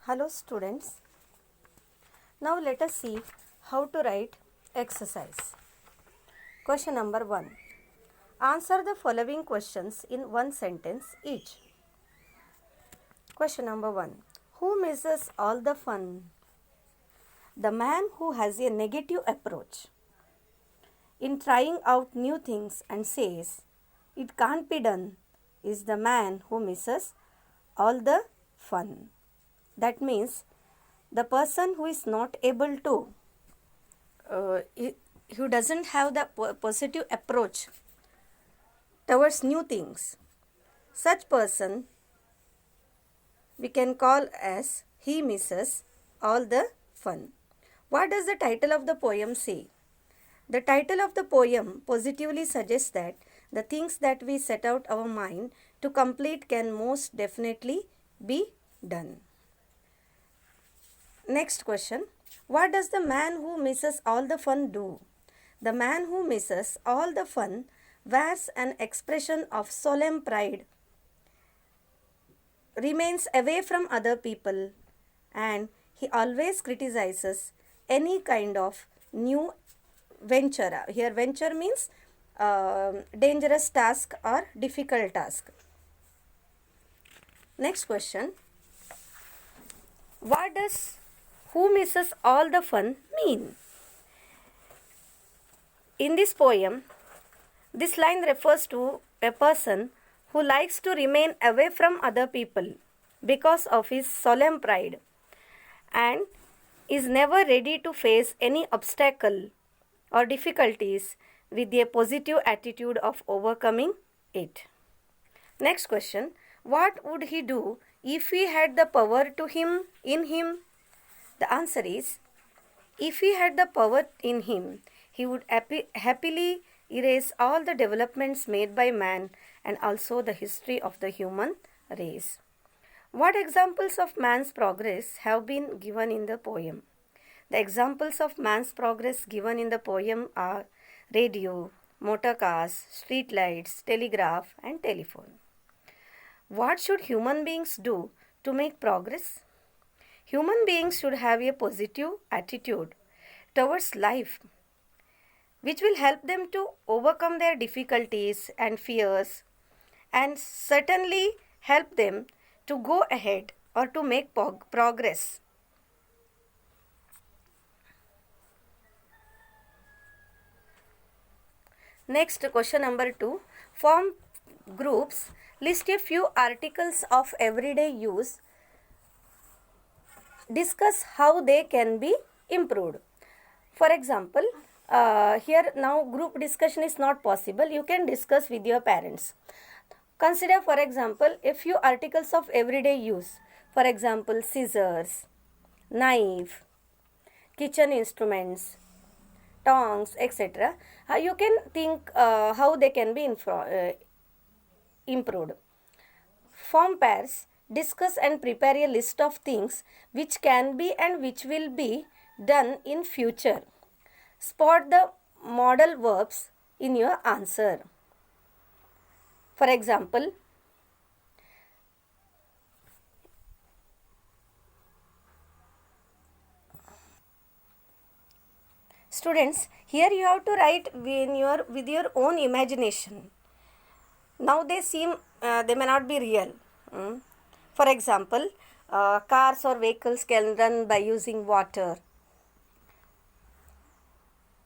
Hello students. Now let us see how to write exercise. Question number 1. Answer the following questions in one sentence each. Question number 1. Who misses all the fun? The man who has a negative approach in trying out new things and says it can't be done is the man who misses all the fun. That means the person who is not able to, who doesn't have the positive approach towards new things, such person we can call as he misses all the fun. What does the title of the poem say? The title of the poem positively suggests that the things that we set out our mind to complete can most definitely be done. Next question. What does the man who misses all the fun do? The man who misses all the fun wears an expression of solemn pride, remains away from other people, and he always criticizes any kind of new venture. Here venture means dangerous task or difficult task. Next question. What does who misses all the fun mean? In this poem, this line refers to a person who likes to remain away from other people because of his solemn pride and is never ready to face any obstacle or difficulties with a positive attitude of overcoming it. Next question. What would he do if he had the power in him? The answer is, if he had the power in him, he would happily erase all the developments made by man and also the history of the human race. What examples of man's progress have been given in the poem? The examples of man's progress given in the poem are radio, motor cars, street lights, telegraph and telephone. What should human beings do to make progress? Human beings should have a positive attitude towards life, which will help them to overcome their difficulties and fears and certainly help them to go ahead or to make progress. Next, question number 2. Form groups. List a few articles of everyday use. Discuss how they can be improved. For example, here now group discussion is not possible. You can discuss with your parents. Consider, for example, a few articles of everyday use. For example, scissors, knife, kitchen instruments, tongs, etc. You can think how they can be improved. Form pairs. Discuss and prepare a list of things which can be and which will be done in future. Spot the modal verbs in your answer. For example, students, here you have to write with your own imagination. Now they seem they may not be real. For example, cars or vehicles can run by using water.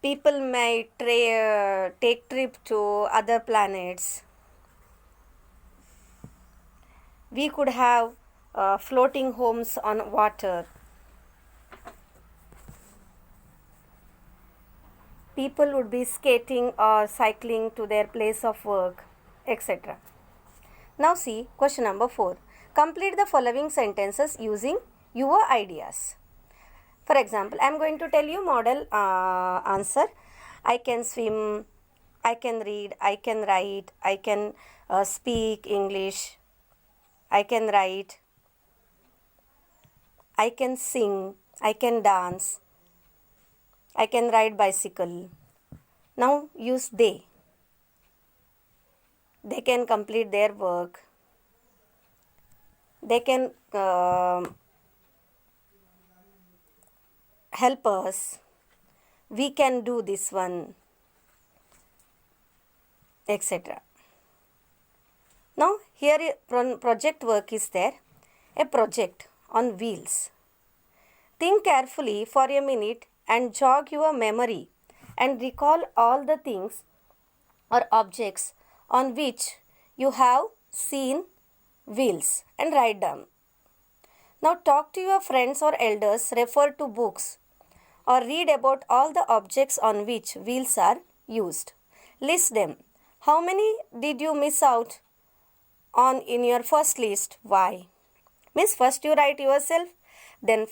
People may take trip to other planets. We could have floating homes on water. People would be skating or cycling to their place of work, etc. Now see question number 4. Complete the following sentences using your ideas. For example, I am going to tell you model answer. I can swim, I can read, I can write, I can speak English, I can write, I can sing, I can dance, I can ride bicycle. Now use they. They can complete their work. They can help us, we can do this one, etc. Now here project work is there, a project on wheels. Think carefully for a minute and jog your memory and recall all the things or objects on which you have seen wheels and write down. Now talk to your friends or elders, refer to books or read about all the objects on which wheels are used. List them. How many did you miss out on in your first list? Why? Means first you write yourself, then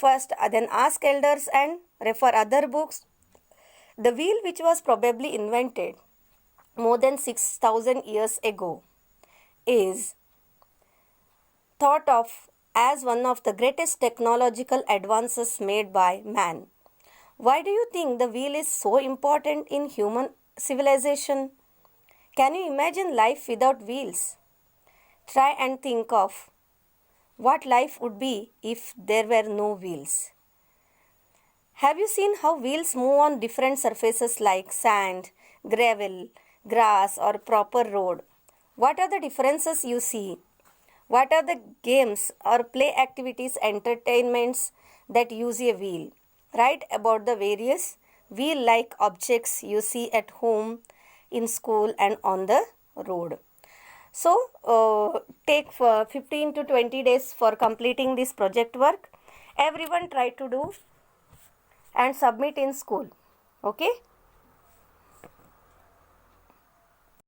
ask elders and refer other books. The wheel, which was probably invented more than 6,000 years ago, is thought of as one of the greatest technological advances made by man. Why do you think the wheel is so important in human civilization? Can you imagine life without wheels? Try and think of what life would be if there were no wheels. Have you seen how wheels move on different surfaces like sand, gravel, grass or proper road? What are the differences you see? What are the games or play activities, entertainments that use a wheel? Write about the various wheel-like objects you see at home, in school and on the road. So, take 15 to 20 days for completing this project work. Everyone try to do and submit in school. Okay.